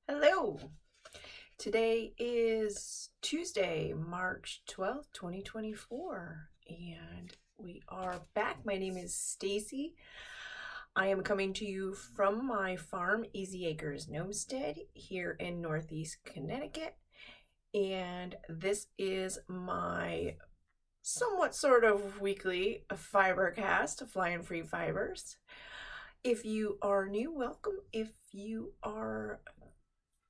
Hello. Today is Tuesday, March 12th, 2024, and we are back. My name is Stacy. I am coming to you from my farm, Easy Acres Homestead, here in Northeast Connecticut, and this is my somewhat sort of weekly fiber cast of Flionfree Fibers. If you are new, welcome. If you are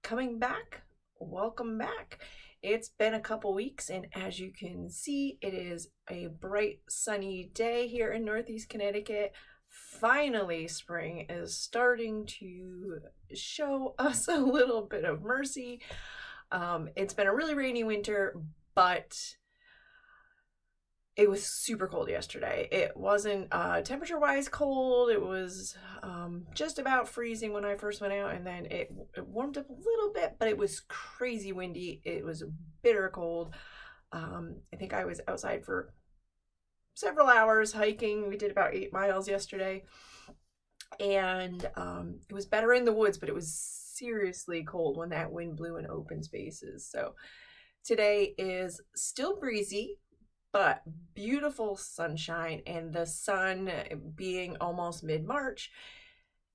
coming back, welcome back. It's been a couple weeks, and as you can see, it is a bright sunny day here in Northeast Connecticut. Finally, spring is starting to show us a little bit of mercy. It's been a really rainy winter, but it was super cold yesterday. It wasn't temperature-wise cold. It was just about freezing when I first went out, and then it warmed up a little bit, but it was crazy windy. It was bitter cold. I think I was outside for several hours hiking. We did about 8 miles yesterday, and it was better in the woods, but it was seriously cold when that wind blew in open spaces. So today is still breezy, but beautiful sunshine, and the sun, being almost mid-March,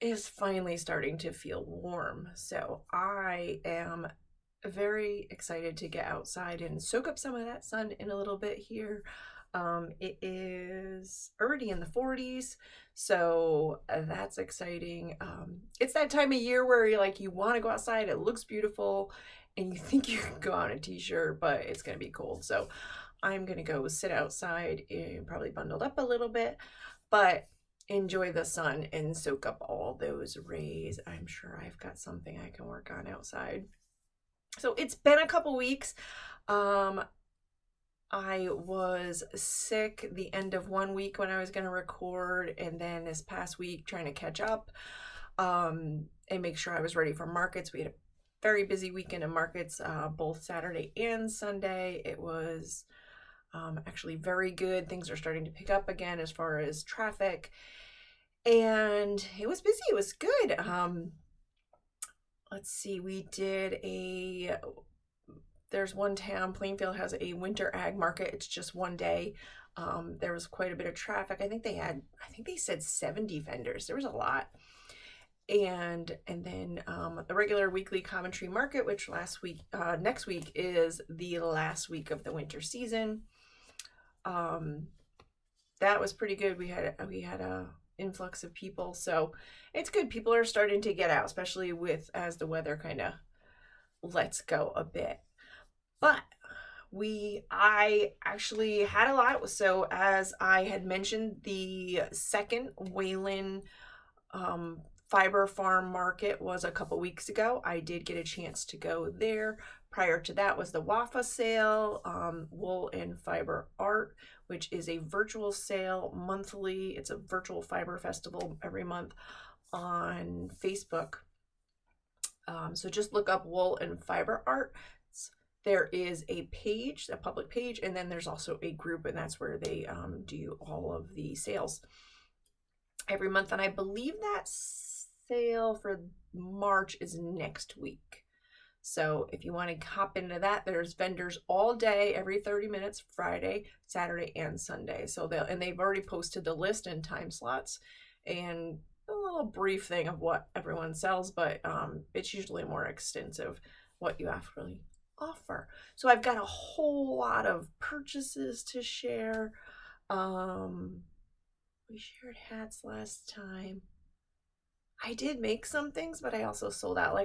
is finally starting to feel warm. So I am very excited to get outside and soak up some of that sun in a little bit here. It is already in the 40s, so that's exciting. It's that time of year where you want to go outside, it looks beautiful, and you think you can go on a t-shirt, but it's going to be cold. So I'm going to go sit outside and probably bundled up a little bit, but enjoy the sun and soak up all those rays. I'm sure I've got something I can work on outside. So it's been a couple weeks. I was sick the end of one week when I was going to record, and then this past week trying to catch up and make sure I was ready for markets. We had a very busy weekend of markets, both Saturday and Sunday. It was actually very good. Things are starting to pick up again as far as traffic, and it was busy. It was good. Let's see, we did there's one town, Plainfield has a winter ag market. It's just one day. There was quite a bit of traffic. I think they said 70 vendors. There was a lot. And then the regular weekly common tree market, which next week is the last week of the winter season. That was pretty good. We had a influx of people, so it's good. People are starting to get out, especially as the weather kind of lets go a bit. But I actually had a lot. So as I had mentioned, the second Wayland fiber farm market was a couple weeks ago. I did get a chance to go there. Prior to that was the WAFA sale, Wool and Fiber Art, which is a virtual sale monthly. It's a virtual fiber festival every month on Facebook. So just look up Wool and Fiber Art. There is a page, a public page, and then there's also a group, and that's where they do all of the sales every month. And I believe that sale for March is next week. So if you want to hop into that, there's vendors all day, every 30 minutes, Friday, Saturday, and Sunday. So they've already posted the list and time slots and a little brief thing of what everyone sells, but it's usually more extensive what you actually offer. So I've got a whole lot of purchases to share. We shared hats last time. I did make some things, but I also sold out.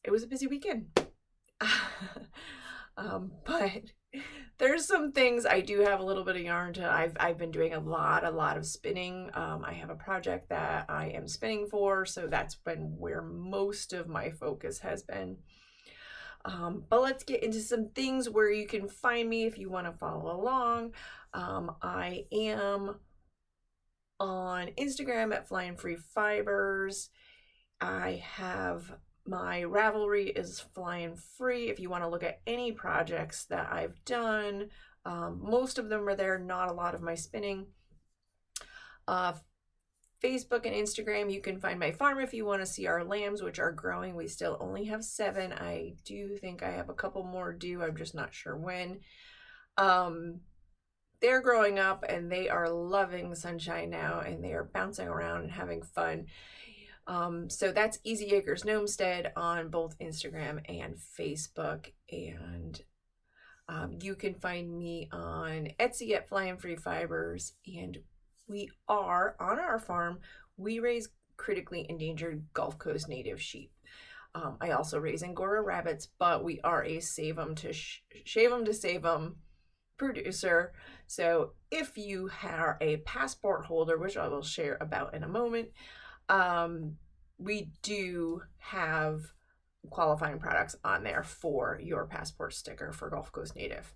It was a busy weekend. But there's some things. I do have a little bit of yarn I've been doing a lot of spinning. I have a project that I am spinning for, so that's been where most of my focus has been. But let's get into some things where you can find me if you want to follow along. I am on Instagram at Flionfree Fibers. I have my Ravelry is Flionfree. If you want to look at any projects that I've done, most of them are there, not a lot of my spinning. Facebook and Instagram, you can find my farm if you want to see our lambs, which are growing. We still only have 7. I do think I have a couple more due. I'm just not sure when. They're growing up and they are loving sunshine now, and they are bouncing around and having fun. So that's Easy Acres Gnomestead on both Instagram and Facebook. And you can find me on Etsy at Flionfree Fibers. And we are, on our farm, we raise critically endangered Gulf Coast native sheep. I also raise Angora rabbits, but we are a save them to save them producer. So if you are a passport holder, which I will share about in a moment, we do have qualifying products on there for your passport sticker for Gulf Coast native.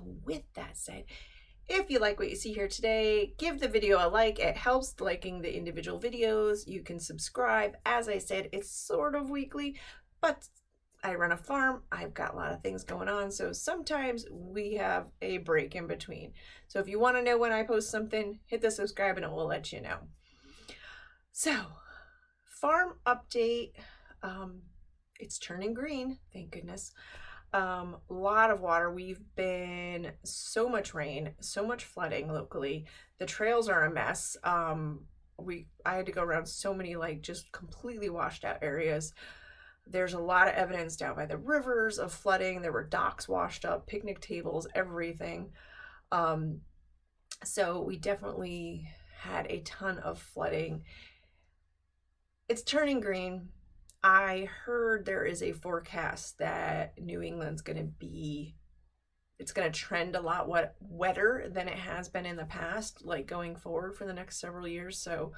With that said, if you like what you see here today, give the video a like. It helps liking the individual videos. You can subscribe. As I said, it's sort of weekly, but I run a farm. I've got a lot of things going on, so sometimes we have a break in between. So if you want to know when I post something, hit the subscribe and it will let you know. So, farm update. It's turning green, thank goodness. A lot of water. We've been so much rain, so much flooding locally. The trails are a mess. I had to go around so many like just completely washed out areas. There's a lot of evidence down by the rivers of flooding. There were docks washed up, picnic tables, everything. So we definitely had a ton of flooding. It's turning green. I heard there is a forecast that New England's going to be, it's going to trend a lot wetter than it has been in the past, like going forward for the next several years. So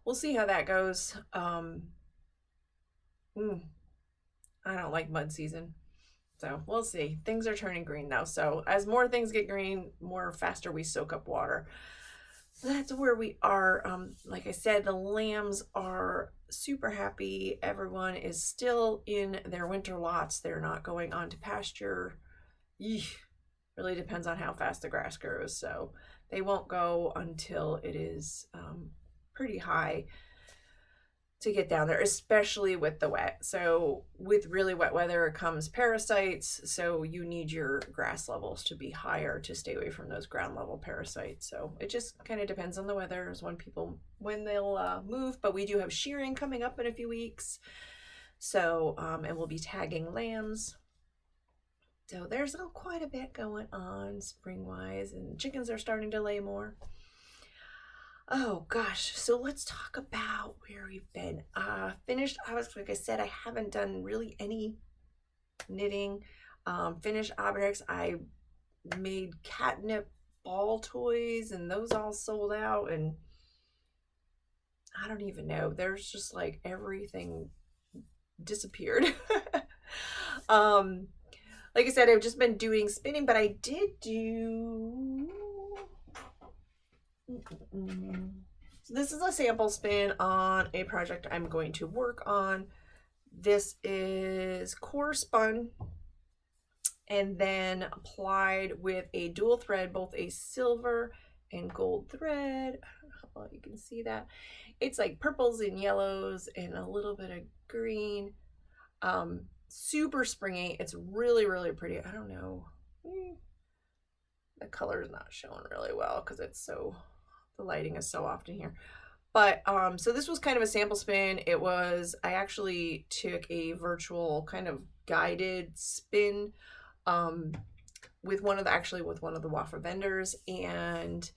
we'll see how that goes. I don't like mud season. So we'll see. Things are turning green now. So as more things get green, more faster we soak up water. That's where we are. Like I said, the lambs are super happy. Everyone is still in their winter lots. They're not going on to pasture. Really depends on how fast the grass grows. So they won't go until it is pretty high to get down there, especially with the wet. So with really wet weather comes parasites. So you need your grass levels to be higher to stay away from those ground level parasites. So it just kind of depends on the weather is when they'll move. But we do have shearing coming up in a few weeks. So, and we'll be tagging lambs. So there's quite a bit going on spring wise, and chickens are starting to lay more. Oh gosh, so let's talk about where we've been. Finished, like I said, I haven't done really any knitting. Finished objects. I made catnip ball toys and those all sold out, and I don't even know. There's just like everything disappeared. Like I said, I've just been doing spinning, but I did do... So this is a sample spin on a project I'm going to work on. This is core spun and then applied with a dual thread, both a silver and gold thread. I don't know how well you can see that. It's like purples and yellows and a little bit of green. Super springy. It's really, really pretty. I don't know. The color is not showing really well because it's so... the lighting is so off in here. But so this was kind of a sample spin. It was, I actually took a virtual kind of guided spin with one of the WAFA vendors, and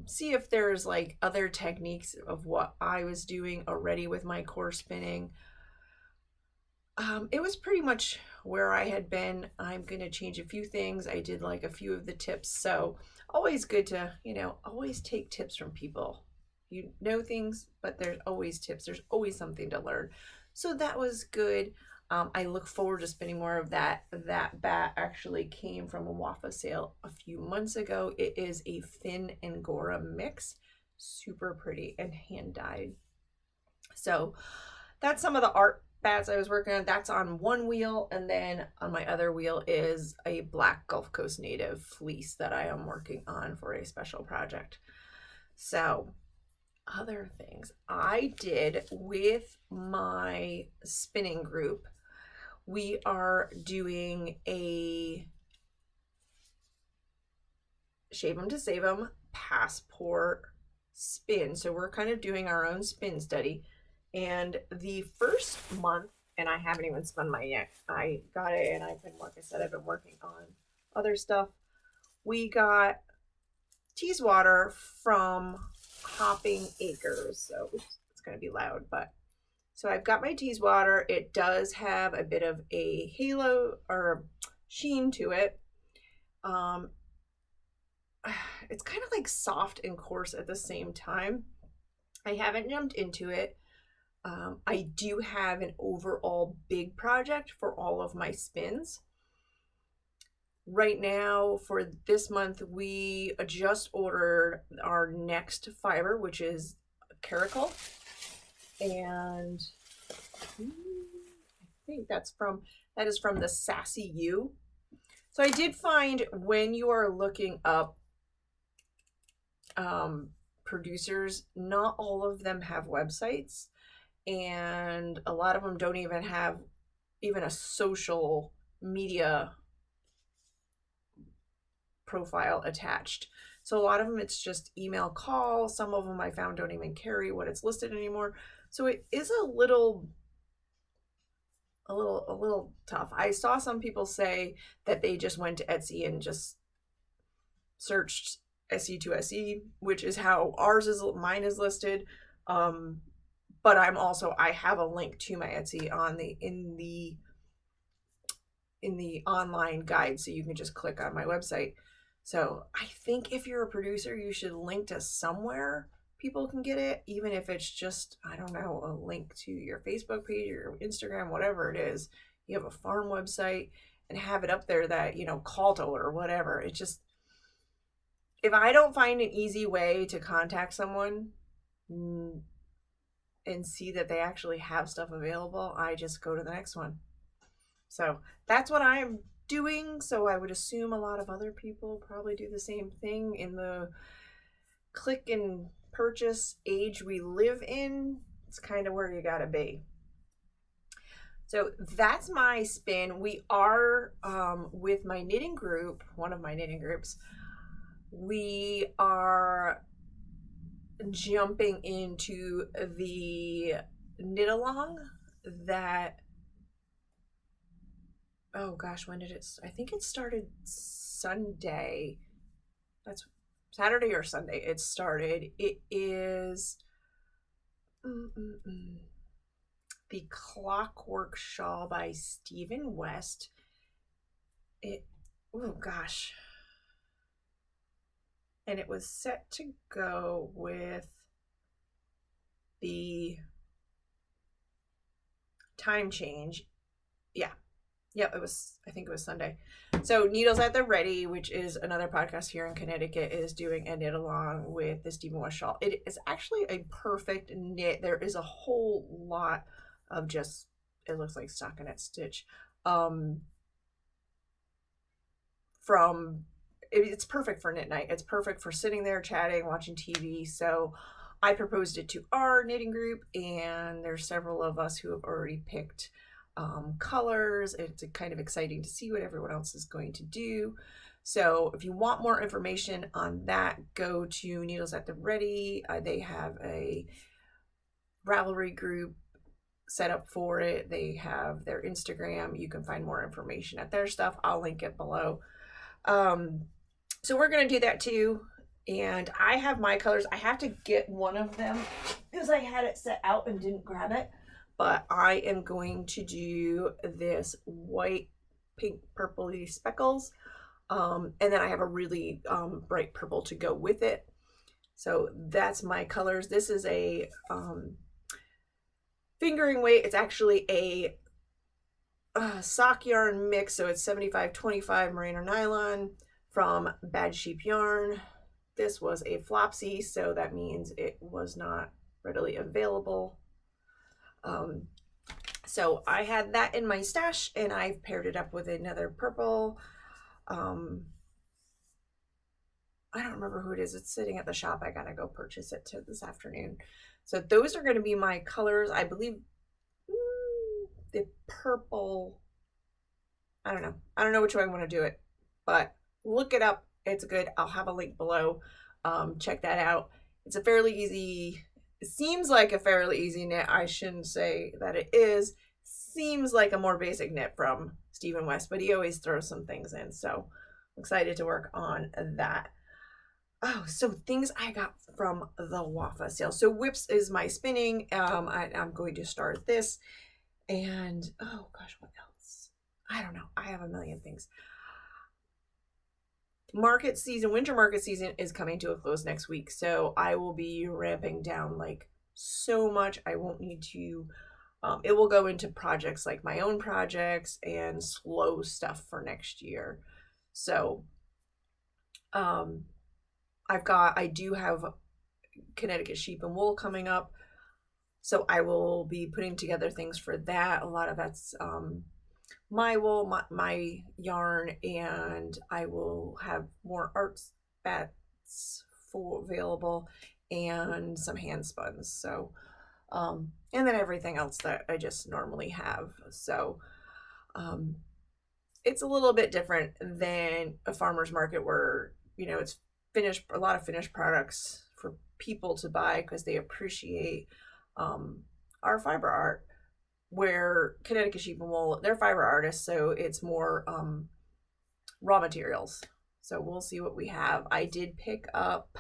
see if there's like other techniques of what I was doing already with my core spinning. It was pretty much where I had been. I'm going to change a few things. I did like a few of the tips. So always good to, always take tips from people. You know things, but there's always tips. There's always something to learn. So that was good. I look forward to spinning more of that. That bat actually came from a WAFA sale a few months ago. It is a thin Angora mix. Super pretty and hand dyed. So that's some of the art bats I was working on. That's on one wheel, and then on my other wheel is a black Gulf Coast native fleece that I am working on for a special project. So other things I did with my spinning group, we are doing a Shave 'em to Save 'em passport spin. So we're kind of doing our own spin study. And the first month, and I haven't even spun mine yet. I got it, and I've been, like I said, I've been working on other stuff. We got Teeswater from Hopping Acres. So it's going to be loud, but so I've got my Teeswater. It does have a bit of a halo or sheen to it. It's kind of like soft and coarse at the same time. I haven't jumped into it. I do have an overall big project for all of my spins. Right now, for this month, we just ordered our next fiber, which is Karakul. And I think that is from the Sassy U. So I did find when you are looking up producers, not all of them have websites, and a lot of them don't even have even a social media profile attached. So a lot of them it's just email, call. Some of them I found don't even carry what it's listed anymore. So it is a little tough. I saw some people say that they just went to Etsy and just searched SE to SE, which is how mine is listed. But I have a link to my Etsy in the online guide, so you can just click on my website. So I think if you're a producer, you should link to somewhere people can get it, even if it's just, I don't know, a link to your Facebook page or Instagram, whatever it is. You have a farm website and have it up there that, call to order, whatever. It just, if I don't find an easy way to contact someone and see that they actually have stuff available, I just go to the next one. So that's what I'm doing. So I would assume a lot of other people probably do the same thing in the click and purchase age we live in. It's kind of where you gotta be. So that's my spin. We are with my knitting group, one of my knitting groups, we are jumping into the knit along that, oh gosh, when did it, I think it started Sunday. That's Saturday or Sunday it started. It is the Clockwork Shawl by Stephen West. Oh gosh. And it was set to go with the time change. Yeah. Yep, I think it was Sunday. So Needles at the Ready, which is another podcast here in Connecticut, is doing a knit along with the Stephen West shawl. It is actually a perfect knit. There is a whole lot of just, it looks like stockinette stitch. It's perfect for knit night. It's perfect for sitting there chatting, watching TV. So I proposed it to our knitting group, and there's several of us who have already picked colors. It's kind of exciting to see what everyone else is going to do. So if you want more information on that, go to Needles at the Ready. They have a Ravelry group set up for it. They have their Instagram. You can find more information at their stuff. I'll link it below. So we're going to do that too. And I have my colors. I have to get one of them because I had it set out and didn't grab it. But I am going to do this white, pink, purpley speckles. And then I have a really bright purple to go with it. So that's my colors. This is a fingering weight. It's actually a sock yarn mix. So it's 75-25 merino nylon from Bad Sheep Yarn. This was a flopsy, so that means it was not readily available. So I had that in my stash, and I've paired it up with another purple I don't remember who it is. It's sitting at the shop. I gotta go purchase it this afternoon. So those are going to be my colors. I believe the purple. I don't know. I don't know which way I want to do it, but look it up. It's good. I'll have a link below. Check that out. It's a fairly easy, it seems like a fairly easy knit. I shouldn't say that it is. Seems like a more basic knit from Stephen West, but he always throws some things in. So I'm excited to work on that. Oh, so things I got from the Wafa sale. So Whips is my spinning. I'm going to start this. And oh gosh, what else? I don't know. I have a million things. Market season, winter market season is coming to a close next week. So I will be ramping down like so much. I won't need to, it will go into projects like my own projects and slow stuff for next year. So, I do have Connecticut sheep and wool coming up. So I will be putting together things for that. A lot of that's my wool, my yarn, and I will have more arts bats available and some hand spuns. So, and then everything else that I just normally have. So, it's a little bit different than a farmer's market where, you know, it's finished, a lot of finished products for people to buy because they appreciate our fiber art, where Connecticut sheep and wool, they're fiber artists, so it's more raw materials. So we'll see what we have. I did pick up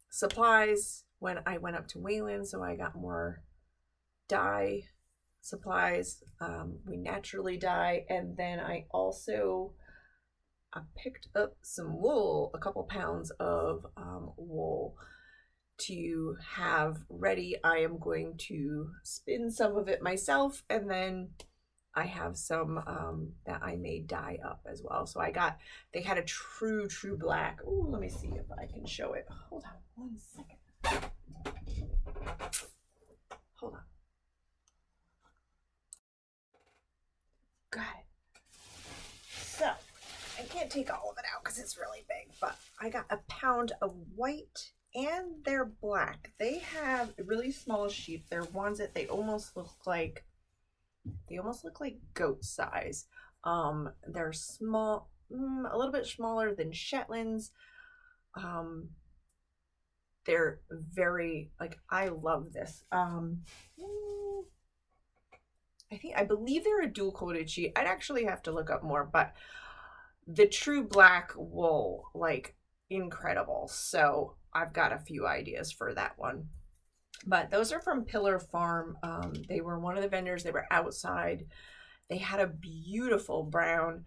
supplies when I went up to Wayland, so I got more dye supplies. We naturally dye, and then I also picked up some wool, a couple pounds of wool to have ready. I am going to spin some of it myself, and then I have some that I may dye up as well. So they had a true black. Oh, let me see if I can show it. Hold on 1 second. Hold on. Got it. So I can't take all of it out because it's really big, but I got a pound of white, and they're black. They have really small sheep. They're ones that they almost look like goat size. They're small, a little bit smaller than Shetlands. They're very, like, I love this. I believe they're a dual coated sheep. I'd actually have to look up more, but the true black wool, like, incredible. So I've got a few ideas for that one. But those are from Pillar Farm. They were one of the vendors. They were outside. They had a beautiful brown.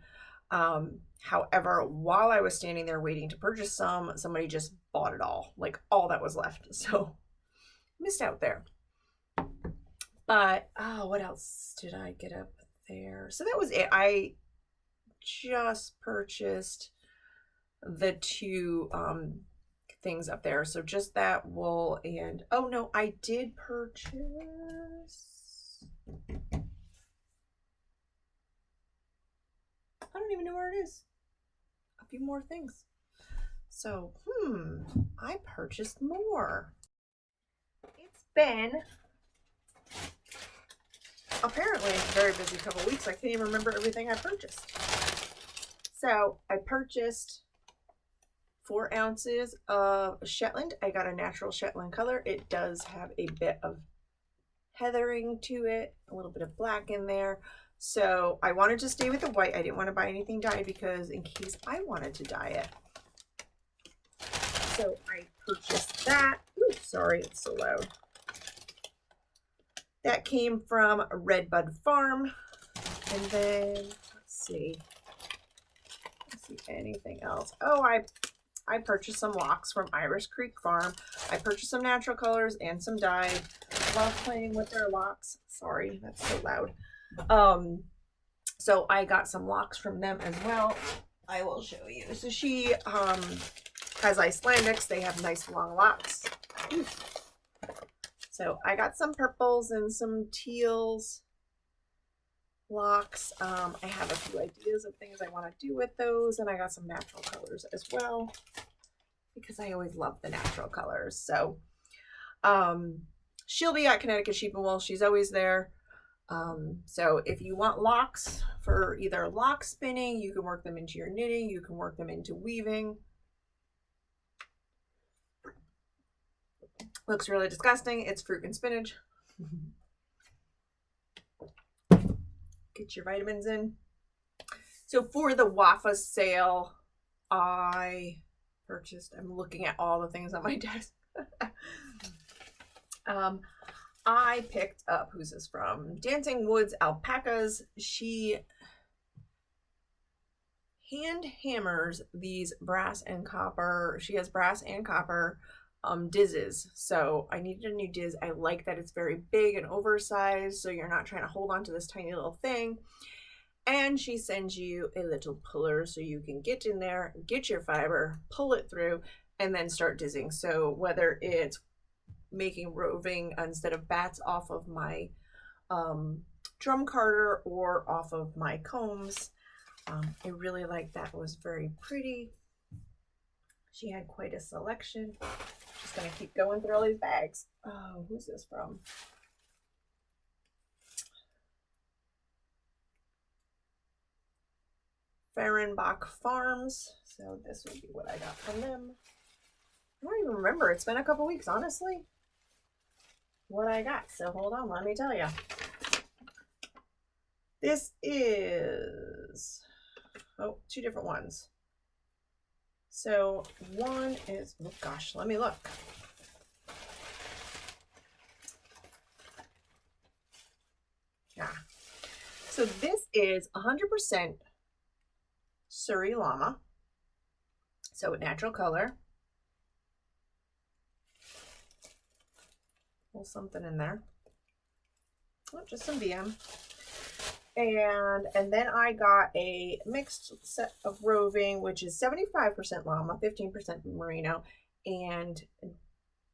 However, while I was standing there waiting to purchase some, somebody just bought it all, like all that was left. So missed out there. But oh, what else did I get up there? So that was it. I just purchased the two things up there. So just that wool, and oh no, I did purchase, I don't even know where it is. A few more things. So I purchased more. It's been apparently a very busy couple of weeks. I can't even remember everything I purchased. So I purchased 4 ounces of Shetland. I got a natural Shetland color. It does have a bit of heathering to it, a little bit of black in there. So I wanted to stay with the white. I didn't want to buy anything dyed because in case I wanted to dye it. So I purchased that. Ooh, sorry, it's so loud. That came from Redbud Farm. And then, let's see anything else. Oh, I purchased some locks from Iris Creek Farm. I purchased some natural colors and some dye. Love playing with their locks. Sorry, that's so loud. So I got some locks from them as well. I will show you. So she has Icelandics. They have nice long locks. So I got some purples and some teals. locks. I have a few ideas of things I want to do with those, and I got some natural colors as well because I always love the natural colors. So she'll be at Connecticut Sheep and Wool. She's always there. So if you want locks for either lock spinning, you can work them into your knitting, you can work them into weaving. Looks really disgusting. It's fruit and spinach. Get your vitamins in. So for the Wafa sale, I purchased, I'm looking at all the things on my desk. I picked up, who's this from? Dancing Woods Alpacas. She hand hammers these brass and copper. She has brass and copper dizzes. So I needed a new diz. I like that it's very big and oversized, so you're not trying to hold on to this tiny little thing. And she sends you a little puller so you can get in there, get your fiber, pull it through, and then start dizzing. So whether it's making roving instead of batts off of my drum carder or off of my combs, I really like that. It was very pretty. She had quite a selection. Just gonna keep going through all these bags. Oh, who's this from? Fehrenbach Farms. So this would be what I got from them. I don't even remember. It's been a couple weeks, honestly, what I got. So hold on, let me tell you. This is, oh, two different ones. So one is, oh gosh, let me look. Yeah. So this is 100% Suri Llama. So natural color. Little something in there. Oh, just some VM. And then I got a mixed set of roving, which is 75% llama, 15% merino, and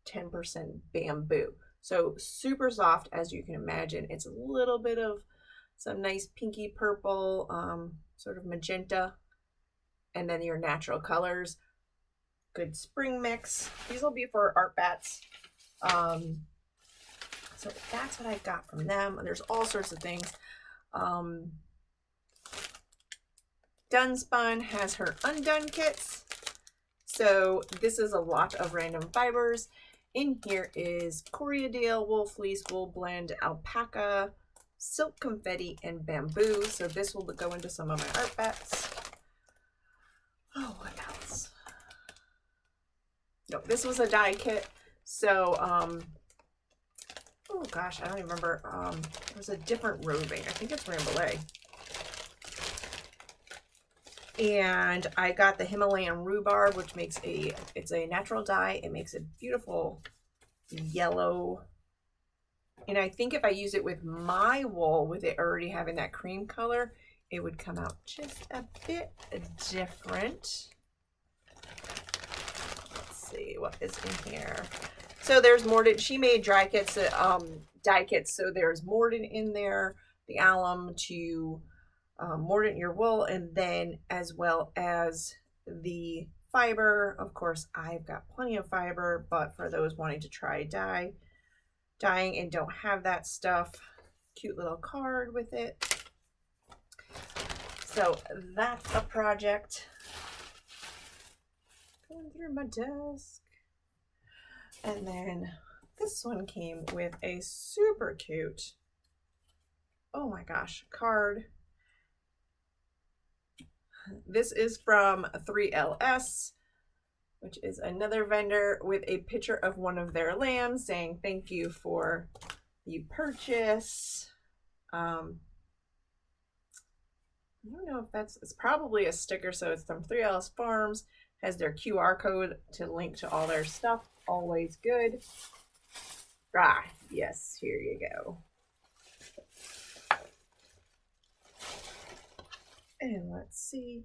10% bamboo. So super soft, as you can imagine. It's a little bit of some nice pinky purple, sort of magenta, and then your natural colors. Good spring mix. These will be for art bats. So that's what I got from them. There's all sorts of things. Unspun has her undone kits. So this is a lot of random fibers. In here is Coriadale, wool fleece, wool blend, alpaca, silk confetti, and bamboo. So this will go into some of my art bats. Oh, what else? No, this was a dye kit. So, oh gosh, I don't even remember. It was a different roving. I think it's Rambouillet. And I got the Himalayan Rhubarb, which makes it's a natural dye. It makes a beautiful yellow. And I think if I use it with my wool, with it already having that cream color, it would come out just a bit different. Let's see what is in here. So there's mordant. She made dry kits, dye kits. So there's mordant in there, the alum to mordant your wool, and then as well as the fiber. Of course, I've got plenty of fiber, but for those wanting to try dyeing and don't have that stuff, cute little card with it. So that's a project. Going through my desk. And then this one came with a super cute, oh my gosh, card. This is from 3LS, which is another vendor, with a picture of one of their lambs saying thank you for the purchase. I don't know if it's probably a sticker, so it's from 3LS Farms, has their QR code to link to all their stuff. Always good. Ah, yes, here you go. And let's see.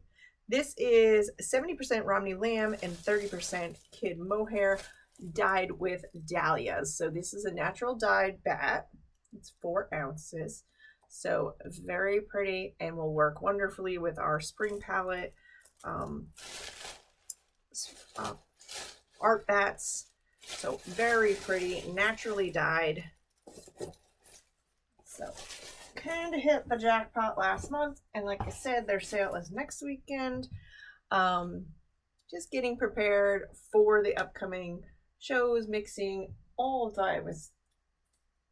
This is 70% Romney lamb and 30% kid mohair, dyed with dahlias. So this is a natural dyed bat. It's 4 ounces. So very pretty and will work wonderfully with our spring palette. Art bats. So very pretty, naturally dyed. So kind of hit the jackpot last month, and like I said, their sale is next weekend. Just getting prepared for the upcoming shows, mixing all of that.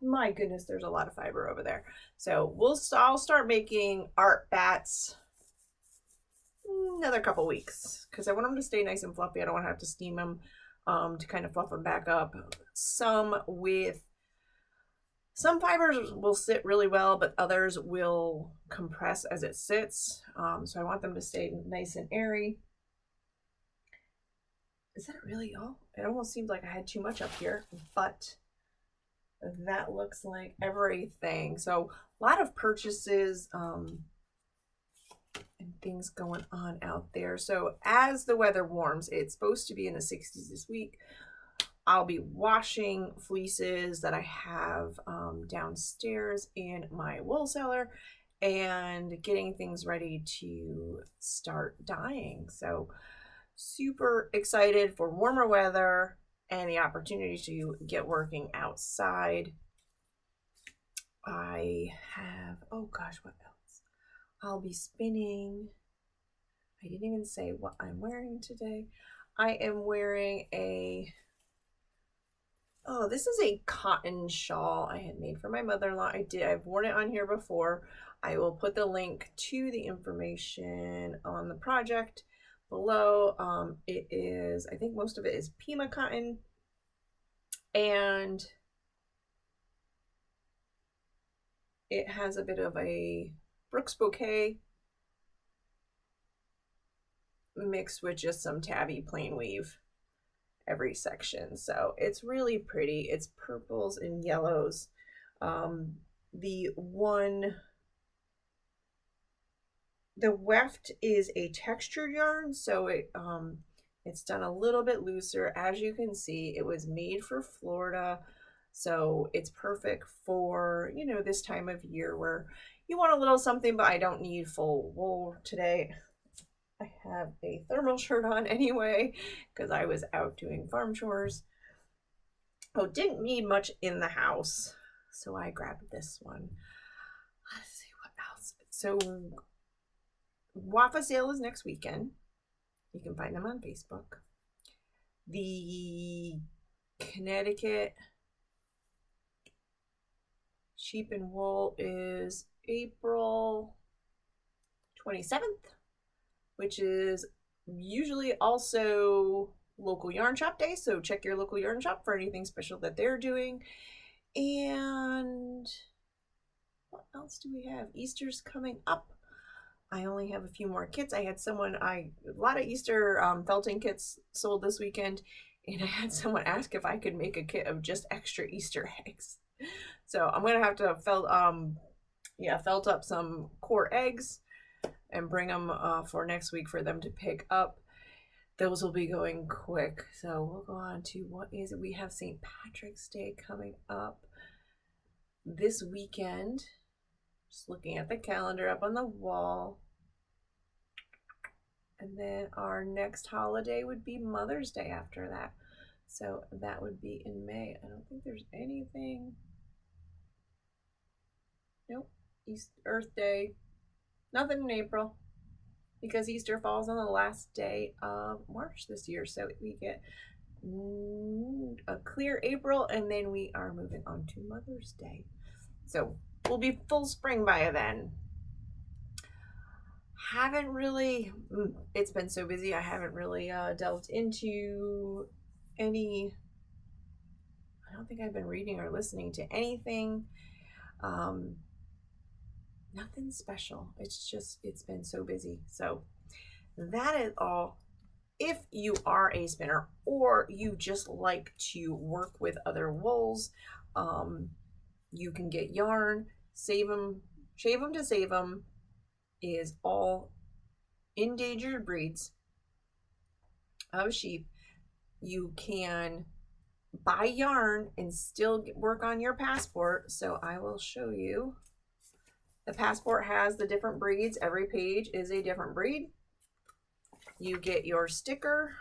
My goodness, there's a lot of fiber over there. So I'll start making art bats another couple weeks because I want them to stay nice and fluffy. I don't want to have to steam them to kind of fluff them back up. Some fibers will sit really well, but others will compress as it sits. So I want them to stay nice and airy. Is that really all? It almost seemed like I had too much up here, but that looks like everything. So a lot of purchases and things going on out there. So as the weather warms, it's supposed to be in the 60s this week. I'll be washing fleeces that I have downstairs in my wool cellar and getting things ready to start dyeing. So super excited for warmer weather and the opportunity to get working outside. I have, oh gosh, what else? I'll be spinning. I didn't even say what I'm wearing today. I am wearing this is a cotton shawl I had made for my mother-in-law. I've worn it on here before. I will put the link to the information on the project below. It is, I think most of it is Pima cotton, and it has a bit of a Brooks bouquet mixed with just some tabby plain weave every section. So it's really pretty. It's purples and yellows. The weft is a textured yarn, so it's done a little bit looser. As you can see, it was made for Florida, so it's perfect for, you know, this time of year where you want a little something, but I don't need full wool today. I have a thermal shirt on anyway because I was out doing farm chores. Oh, didn't need much in the house, so I grabbed this one. Let's see what else. So Wafa sale is next weekend. You can find them on Facebook. The Connecticut sheep and wool is April 27th, which is usually also local yarn shop day. So check your local yarn shop for anything special that they're doing. And what else do we have? Easter's coming up. I only have a few more kits. I had a lot of Easter felting kits sold this weekend, and I had someone ask if I could make a kit of just extra Easter eggs. So I'm gonna have to felt up some core eggs and bring them for next week for them to pick up. Those will be going quick. So we'll go on to what is it? We have St. Patrick's Day coming up this weekend. Just looking at the calendar up on the wall. And then our next holiday would be Mother's Day after that. So that would be in May. I don't think there's anything. Nope. Earth Day. Nothing in April. Because Easter falls on the last day of March this year. So we get a clear April, and then we are moving on to Mother's Day. So we'll be full spring by then. It's been so busy, I haven't really delved into any. I don't think I've been reading or listening to anything. Nothing special. It's been so busy. So that is all. If you are a spinner or you just like to work with other wools, you can get yarn, shave them to save them is all endangered breeds of sheep. You can buy yarn and still work on your passport. So I will show you The passport has the different breeds. Every page is a different breed. You get your sticker.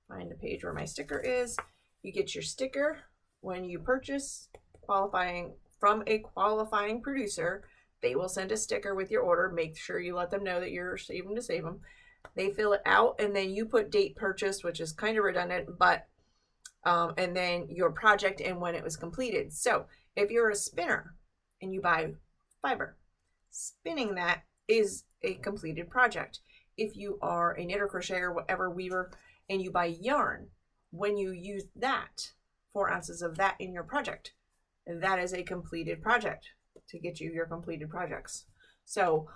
Find the page where my sticker is. You get your sticker when you purchase qualifying from a qualifying producer. They will send a sticker with your order. Make sure you let them know that you're saving to save them. They fill it out, and then you put date purchased, which is kind of redundant, but and then your project and when it was completed. So if you're a spinner and you buy fiber, spinning that is a completed project. If you are a knitter, crocheter, whatever, weaver, and you buy yarn, when you use that, 4 ounces of that in your project, that is a completed project to get you your completed projects. So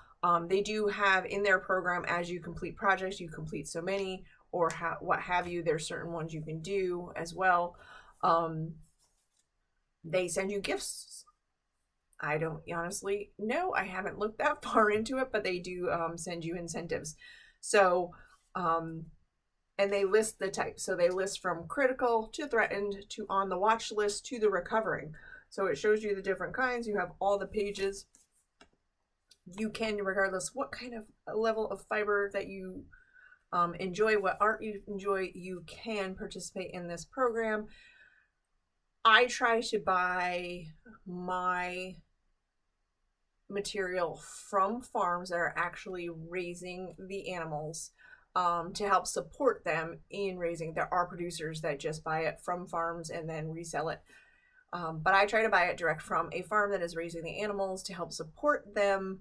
they do have in their program, as you complete projects, you complete so many or what have you, there's certain ones you can do as well. They send you gifts. I don't honestly know. I haven't looked that far into it, but they do send you incentives. So, and they list the types. So they list from critical to threatened to on the watch list to the recovering. So it shows you the different kinds. You have all the pages. You can, regardless what kind of level of fiber that you enjoy, what art you enjoy, you can participate in this program. I try to buy my material from farms that are actually raising the animals to help support them in raising. There are producers that just buy it from farms and then resell it. But I try to buy it direct from a farm that is raising the animals to help support them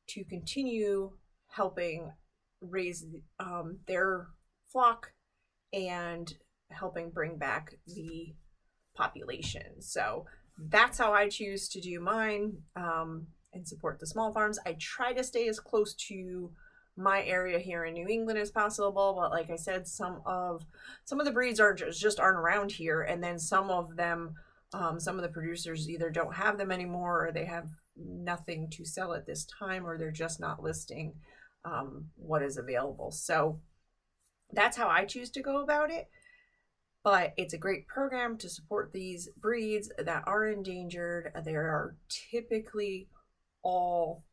to continue helping raise their flock and helping bring back the population. So that's how I choose to do mine and support the small farms. I try to stay as close to my area here in New England as possible, but like I said, some of the breeds are just aren't around here, and then some of them, some of the producers either don't have them anymore or they have nothing to sell at this time, or they're just not listing what is available. So that's how I choose to go about it. But it's a great program to support these breeds that are endangered. They are typically all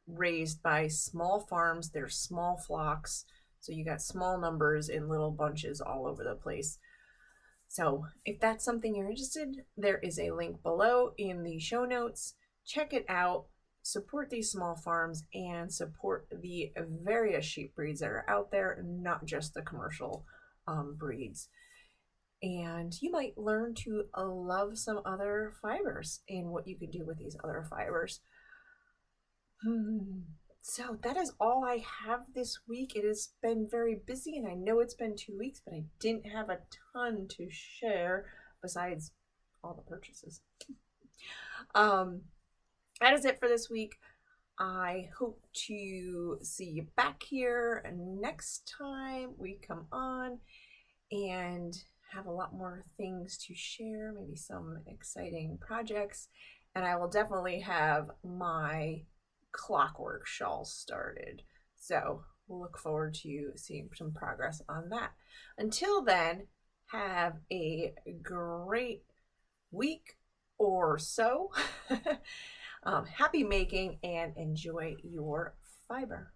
raised by small farms. They're small flocks. So you got small numbers in little bunches all over the place. So if that's something you're interested, there is a link below in the show notes. Check it out. Support these small farms and support the various sheep breeds that are out there, not just the commercial breeds. And you might learn to love some other fibers and what you can do with these other fibers. So that is all I have this week. It has been very busy, and I know it's been 2 weeks, but I didn't have a ton to share besides all the purchases. That is it for this week. I hope to see you back here next time we come on and have a lot more things to share, maybe some exciting projects, and I will definitely have my clockwork shawl started. So we'll look forward to seeing some progress on that. Until then, have a great week or so. Happy making and enjoy your fiber.